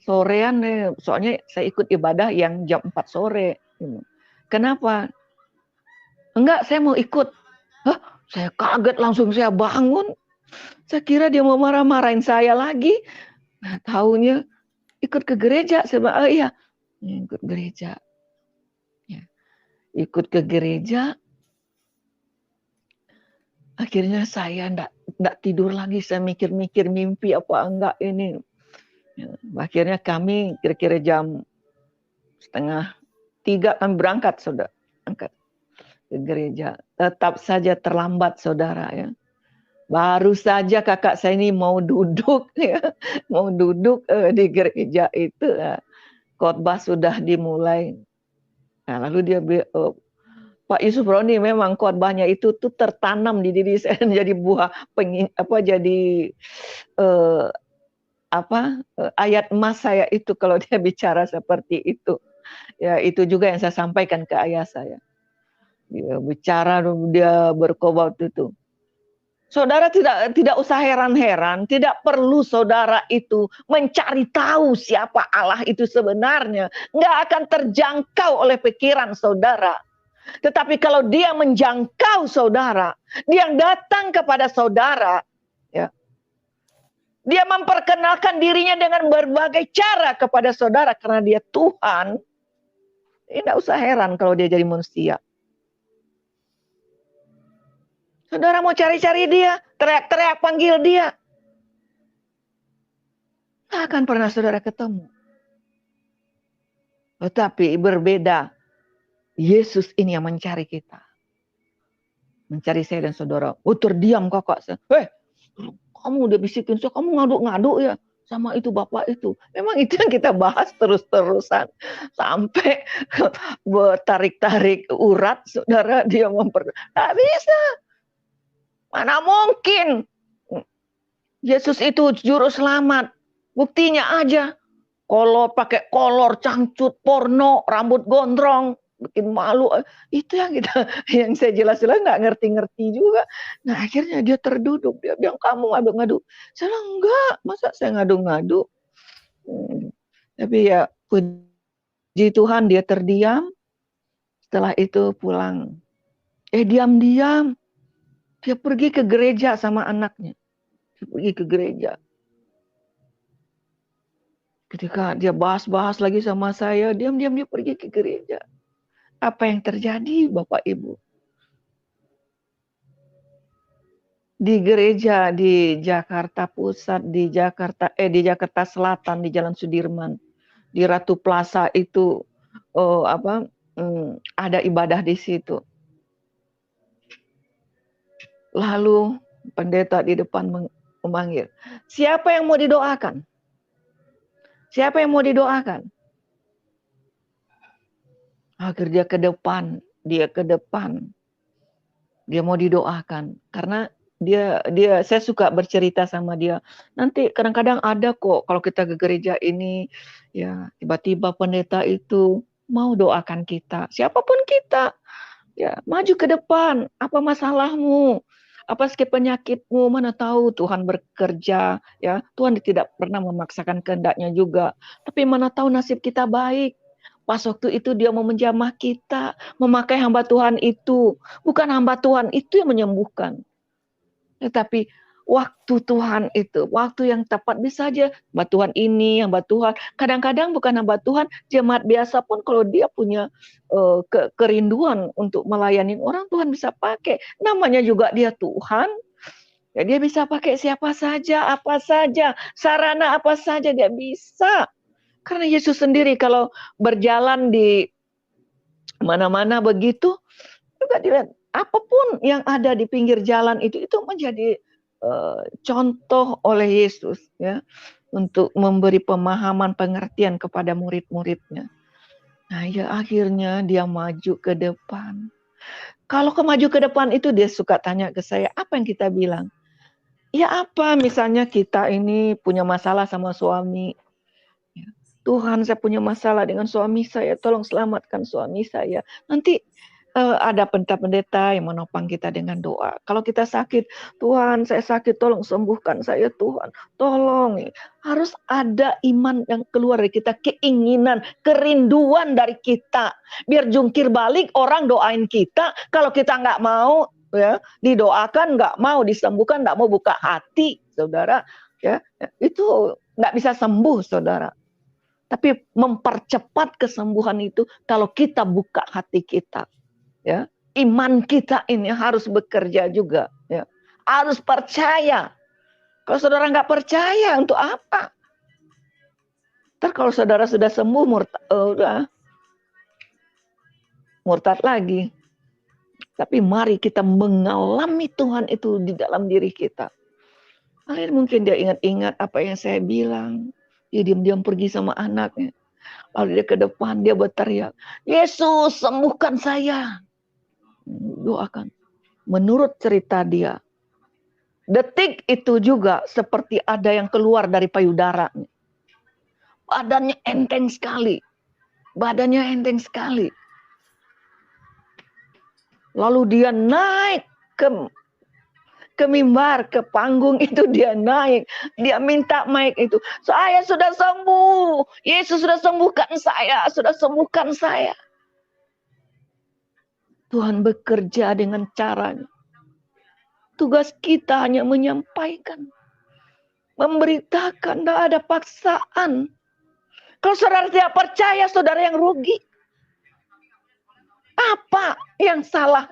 Sorean soalnya saya ikut ibadah yang jam 4 sore. Kenapa? Enggak, saya mau ikut. Saya kaget langsung saya bangun. Saya kira dia mau marah-marahin saya lagi. Nah, taunya ikut ke gereja. Saya bilang, iya, ikut gereja. Ya. Ikut ke gereja. Akhirnya saya enggak tidur lagi. Saya mikir-mikir mimpi apa enggak ini. Ya. Akhirnya kami kira-kira jam 2:30 kami berangkat, saudara. Berangkat ke gereja. Tetap saja terlambat, saudara ya. Baru saja kakak saya ini mau duduk ya, mau duduk di gereja itu, khotbah sudah dimulai. Nah, lalu dia Pak Yusuf Roni memang khotbahnya itu tuh tertanam di diri saya jadi buah ayat emas saya itu kalau dia bicara seperti itu. Ya itu juga yang saya sampaikan ke ayah saya. Dia bicara, dia berkhotbah itu. Saudara tidak usah heran-heran, tidak perlu saudara itu mencari tahu siapa Allah itu sebenarnya. Nggak akan terjangkau oleh pikiran saudara. Tetapi kalau dia menjangkau saudara, dia datang kepada saudara, ya, dia memperkenalkan dirinya dengan berbagai cara kepada saudara karena dia Tuhan. Tidak usah heran kalau dia jadi manusia. Saudara mau cari-cari dia, teriak-teriak panggil dia. Tak akan pernah saudara ketemu. Tetapi berbeda. Yesus ini yang mencari kita. mencari saya dan saudara. Oh, terdiam kakak. Kamu udah bisikin saya, kamu ngaduk-ngaduk ya sama itu bapak itu. Memang itu yang kita bahas terus-terusan sampai bertarik-tarik urat, saudara. Dia nggak bisa. Mana mungkin Yesus itu juru selamat. Buktinya aja. Pakai kolor, cangcut, porno, rambut gondrong, bikin malu. Itu yang saya jelas-jelas nggak ngerti-ngerti juga. Nah akhirnya dia terduduk. Dia bilang, kamu ngadu-ngadu. Saya bilang, enggak, masa saya ngadu-ngadu. Tapi ya puji Tuhan dia terdiam. Setelah itu pulang. Diam-diam. Dia pergi ke gereja sama anaknya. Dia pergi ke gereja. Ketika dia bahas-bahas lagi sama saya, diam-diam dia pergi ke gereja. Apa yang terjadi, Bapak Ibu? Di gereja di Jakarta Pusat, di Jakarta Selatan, di Jalan Sudirman, di Ratu Plaza itu ada ibadah di situ. Lalu pendeta di depan memanggil, siapa yang mau didoakan? Siapa yang mau didoakan? Akhirnya dia ke depan. Dia mau didoakan karena saya suka bercerita sama dia. Nanti kadang-kadang ada kok kalau kita ke gereja ini ya tiba-tiba pendeta itu mau doakan kita. Siapapun kita. Ya, maju ke depan. Apa masalahmu? Apa sakit penyakitmu? Mana tahu Tuhan bekerja, ya. Tuhan tidak pernah memaksakan kehendaknya juga. Tapi mana tahu nasib kita baik. Pas waktu itu dia mau menjamah kita, memakai hamba Tuhan itu. Bukan hamba Tuhan itu yang menyembuhkan. Tetapi waktu Tuhan itu, waktu yang tepat bisa aja hamba Tuhan ini, hamba Tuhan. Kadang-kadang bukan hamba Tuhan, jemaat biasa pun kalau dia punya kerinduan untuk melayani orang, Tuhan bisa pakai. Namanya juga dia Tuhan. Ya, dia bisa pakai siapa saja, apa saja, sarana apa saja dia bisa. Karena Yesus sendiri kalau berjalan di mana-mana begitu, juga dilihat apapun yang ada di pinggir jalan itu menjadi contoh oleh Yesus ya untuk memberi pemahaman pengertian kepada murid-muridnya. Nah ya akhirnya dia maju ke depan. Kalau maju ke depan itu dia suka tanya ke saya, apa yang kita bilang? Ya apa misalnya kita ini punya masalah sama suami. Ya, Tuhan saya punya masalah dengan suami saya, tolong selamatkan suami saya. Nanti ada pendeta-pendeta yang menopang kita dengan doa. Kalau kita sakit, Tuhan saya sakit, tolong sembuhkan saya Tuhan. Tolong. Harus ada iman yang keluar dari kita, keinginan, kerinduan dari kita. Biar jungkir balik orang doain kita, kalau kita nggak mau ya didoakan, nggak mau disembuhkan, nggak mau buka hati, saudara, ya itu nggak bisa sembuh, saudara. Tapi mempercepat kesembuhan itu kalau kita buka hati kita. Ya, iman kita ini harus bekerja juga. Ya, harus percaya. Kalau saudara nggak percaya, untuk apa? Ntar kalau saudara sudah sembuh, murtad lagi. Tapi mari kita mengalami Tuhan itu di dalam diri kita. Kalian mungkin dia ingat-ingat apa yang saya bilang. Dia diam-diam pergi sama anaknya. Lalu dia ke depan, dia berteriak, Yesus sembuhkan saya. Doakan. Menurut cerita dia, detik itu juga seperti ada yang keluar dari payudara. Badannya enteng sekali. Lalu dia naik ke mimbar, ke panggung itu dia naik. Dia minta mic itu. Saya sudah sembuh. Yesus sudah sembuhkan saya. Tuhan bekerja dengan caranya. Tugas kita hanya menyampaikan. Memberitakan, tidak ada paksaan. Kalau saudara tidak percaya, saudara yang rugi. Apa yang salah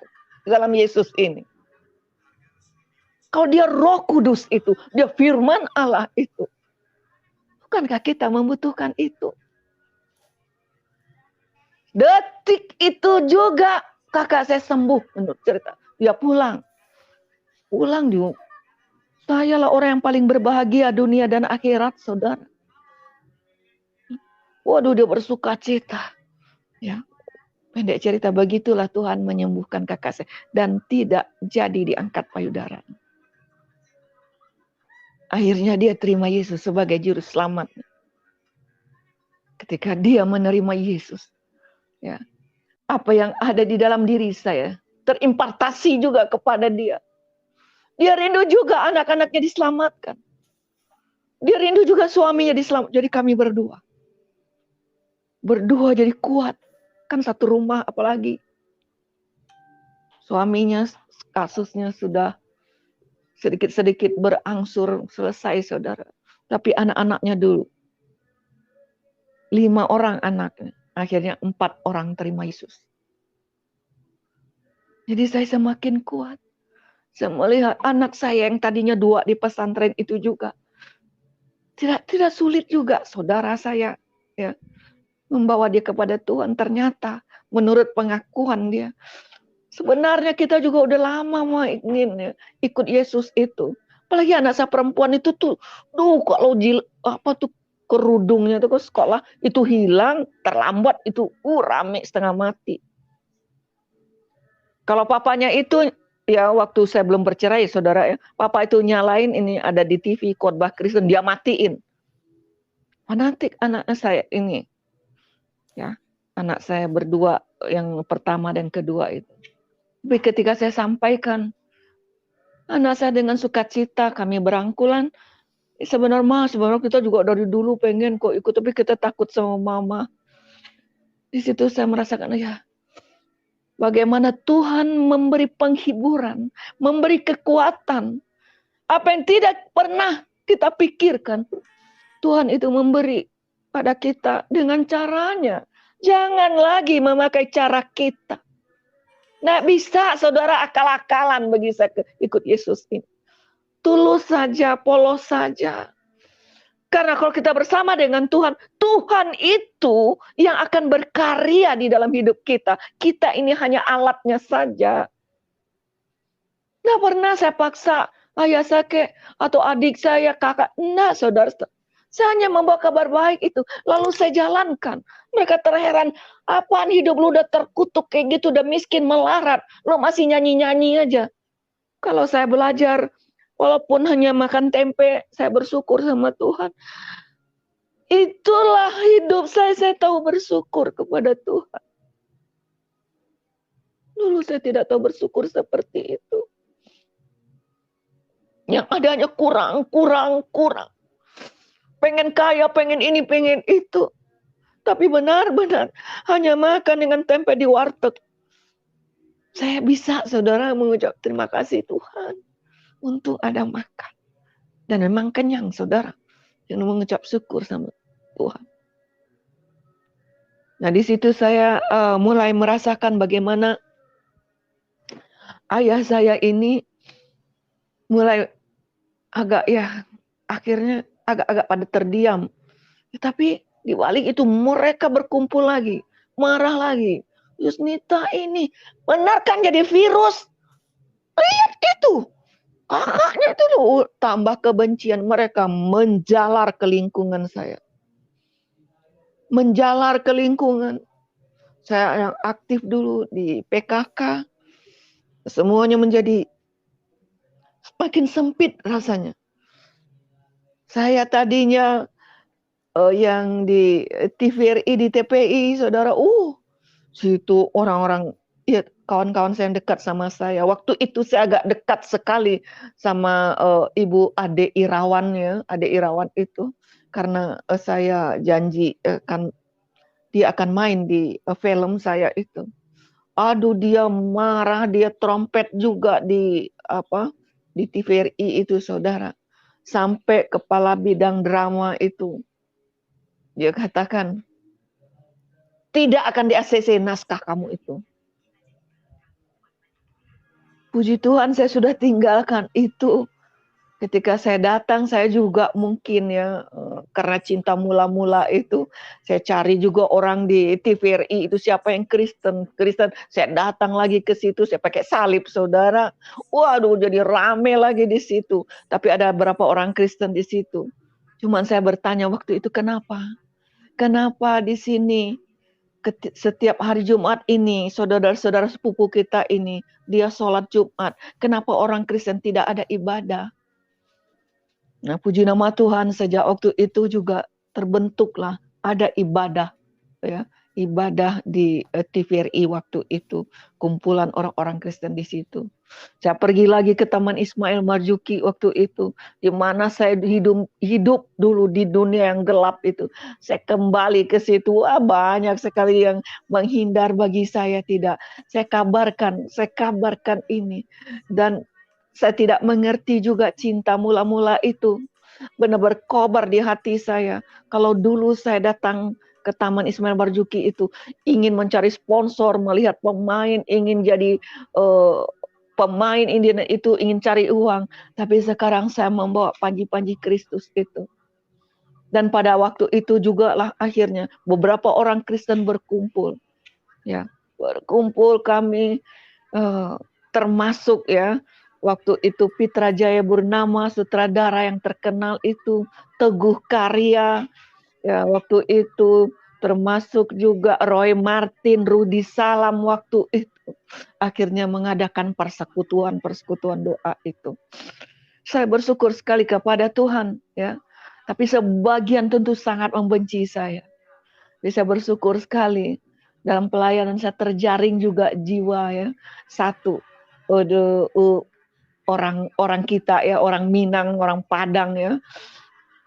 dalam Yesus ini? Kalau dia Roh Kudus itu, dia firman Allah itu. Bukankah kita membutuhkan itu? Detik itu juga kakak saya sembuh menurut cerita. dia pulang. Pulang dia. Sayalah orang yang paling berbahagia dunia dan akhirat, saudara. Waduh, dia bersuka cita. Ya, pendek cerita, begitulah Tuhan menyembuhkan kakak saya dan tidak jadi diangkat payudara. Akhirnya dia terima Yesus sebagai juru selamat. Ketika dia menerima Yesus, ya, apa yang ada di dalam diri saya terimpartasi juga kepada dia. Dia rindu juga anak-anaknya diselamatkan. Dia rindu juga suaminya diselamatkan. Jadi kami berdua jadi kuat. Kan satu rumah, apalagi suaminya kasusnya sudah sedikit-sedikit berangsur selesai, saudara. Tapi anak-anaknya dulu, 5 orang anaknya, akhirnya 4 orang terima Yesus. Jadi saya semakin kuat. Saya melihat anak saya yang tadinya 2 di pesantren itu juga tidak sulit juga, saudara saya, ya, membawa dia kepada Tuhan. Ternyata menurut pengakuan dia, sebenarnya kita juga udah lama mau ingin ikut Yesus itu. Apalagi anak saya perempuan itu tuh, kalau kerudungnya tuh ke sekolah itu hilang, terlambat itu, rame setengah mati. Kalau papanya itu, ya waktu saya belum bercerai, saudara ya, papa itu nyalain ini ada di TV khotbah Kristen, dia matiin. Fanatik anak saya ini, ya, anak saya berdua, yang pertama dan kedua itu. Tapi ketika saya sampaikan, anak saya dengan sukacita, kami berangkulan. Sebenarnya kita juga dari dulu pengen kok ikut, tapi kita takut sama mama. Di situ saya merasakan, ya, bagaimana Tuhan memberi penghiburan, memberi kekuatan. Apa yang tidak pernah kita pikirkan, Tuhan itu memberi pada kita dengan caranya. Jangan lagi memakai cara kita. Nggak bisa, saudara, akal-akalan bagi saya ikut Yesus ini. Tulus saja, polos saja. Karena kalau kita bersama dengan Tuhan, Tuhan itu yang akan berkarya di dalam hidup kita. Kita ini hanya alatnya saja. Nggak pernah saya paksa ayah saya atau adik saya, kakak. Nah, saudara, saya hanya membawa kabar baik itu. Lalu saya jalankan. Mereka terheran, apaan hidup lu udah terkutuk kayak gitu, udah miskin, melarat. Lu masih nyanyi-nyanyi aja. Kalau saya belajar, walaupun hanya makan tempe, saya bersyukur sama Tuhan. Itulah hidup saya tahu bersyukur kepada Tuhan. Dulu saya tidak tahu bersyukur seperti itu. Yang adanya kurang. Pengen kaya, pengen ini, pengen itu. Tapi benar-benar hanya makan dengan tempe di warteg. Saya bisa, saudara, mengucap terima kasih Tuhan untuk ada makan. Dan memang kenyang, saudara, yang mengucap syukur sama Tuhan. Nah, di situ saya mulai merasakan bagaimana ayah saya ini mulai agak, ya, akhirnya agak pada terdiam. Tapi di balik itu mereka berkumpul lagi, marah lagi. Yusnita ini benar kan jadi virus? Lihat itu. Kakaknya itu loh, tambah kebencian, mereka menjalar ke lingkungan saya. Menjalar ke lingkungan. Saya yang aktif dulu di PKK, semuanya menjadi semakin sempit rasanya. Saya tadinya yang di TVRI, di TPI, saudara, situ orang-orang, ya, kawan-kawan saya yang dekat sama saya. Waktu itu saya agak dekat sekali sama Ibu Ade Irawan, ya, Ade Irawan itu, karena saya janji kan dia akan main di film saya itu. Aduh, dia marah, dia trompet juga di TVRI itu, saudara. Sampai kepala bidang drama itu, dia katakan, tidak akan di-ACC naskah kamu itu. Puji Tuhan saya sudah tinggalkan itu. Ketika saya datang, saya juga mungkin ya, karena cinta mula-mula itu, saya cari juga orang di TVRI itu siapa yang Kristen Kristen, saya datang lagi ke situ, saya pakai salib Saudara. Waduh jadi rame lagi di situ, tapi ada berapa orang Kristen di situ. Cuman saya bertanya waktu itu, "Kenapa? Kenapa di sini setiap hari Jumat ini, saudara-saudara sepupu kita ini, dia sholat Jumat, kenapa orang Kristen tidak ada ibadah?" Nah, puji nama Tuhan sejak waktu itu juga terbentuklah ada ibadah, ya, ibadah di TVRI waktu itu, kumpulan orang-orang Kristen di situ. Saya pergi lagi ke Taman Ismail Marzuki waktu itu, di mana saya hidup dulu di dunia yang gelap itu. Saya kembali ke situ, banyak sekali yang menghindar bagi saya tidak. Saya kabarkan ini. Dan saya tidak mengerti juga cinta mula-mula itu. Benar berkobar di hati saya. Kalau dulu saya datang ke Taman Ismail Marzuki itu ingin mencari sponsor, melihat pemain, ingin jadi pemain Indian itu, ingin cari uang. Tapi sekarang saya membawa panji-panji Kristus itu. Dan pada waktu itu juga lah akhirnya beberapa orang Kristen berkumpul. Ya, berkumpul kami termasuk ya waktu itu Pitra Jaya Burnama, sutradara yang terkenal itu, Teguh Karya, ya waktu itu termasuk juga Roy Martin, Rudi Salam waktu itu akhirnya mengadakan persekutuan doa itu. Saya bersyukur sekali kepada Tuhan ya. Tapi sebagian tentu sangat membenci saya. Bisa bersyukur sekali dalam pelayanan saya terjaring juga jiwa ya. Satu orang kita ya, orang Minang, orang Padang ya.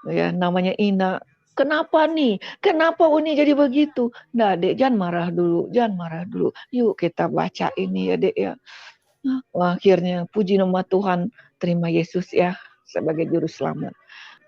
Ya, namanya Ina. Kenapa nih? Kenapa Uni jadi begitu? Nah, Dek, jangan marah dulu, jangan marah dulu. Yuk kita baca ini ya, Dek ya. Wah, akhirnya puji nama Tuhan, terima Yesus ya sebagai juru selamat.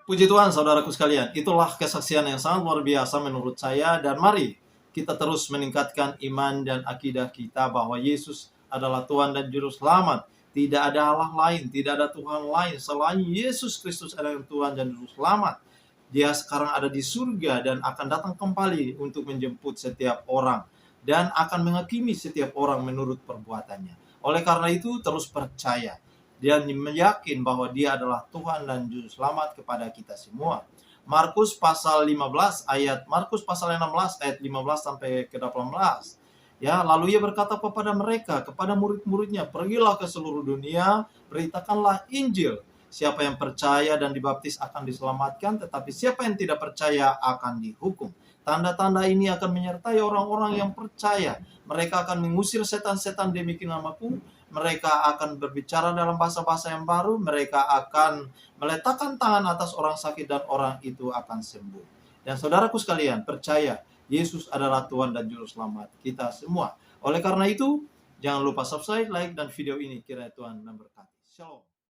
Puji Tuhan, saudaraku sekalian. Itulah kesaksian yang sangat luar biasa menurut saya. Dan mari kita terus meningkatkan iman dan akidah kita bahwa Yesus adalah Tuhan dan Juru Selamat. Tidak ada Allah lain, tidak ada Tuhan lain selain Yesus Kristus adalah Tuhan dan Juru Selamat. Dia sekarang ada di surga dan akan datang kembali untuk menjemput setiap orang dan akan menghakimi setiap orang menurut perbuatannya. Oleh karena itu, terus percaya dan meyakin bahwa dia adalah Tuhan dan Juru Selamat kepada kita semua. Markus pasal 16 ayat 15 sampai ke 18. Ya, lalu ia berkata kepada mereka, kepada murid-muridnya, pergilah ke seluruh dunia, beritakanlah Injil. Siapa yang percaya dan dibaptis akan diselamatkan, tetapi siapa yang tidak percaya akan dihukum. Tanda-tanda ini akan menyertai orang-orang yang percaya. Mereka akan mengusir setan-setan demi namaku. Mereka akan berbicara dalam bahasa-bahasa yang baru. Mereka akan meletakkan tangan atas orang sakit dan orang itu akan sembuh. Dan saudaraku sekalian, percaya Yesus adalah Tuhan dan Juru Selamat kita semua. Oleh karena itu, jangan lupa subscribe, like, dan video ini. Kiranya Tuhan memberkati. Shalom.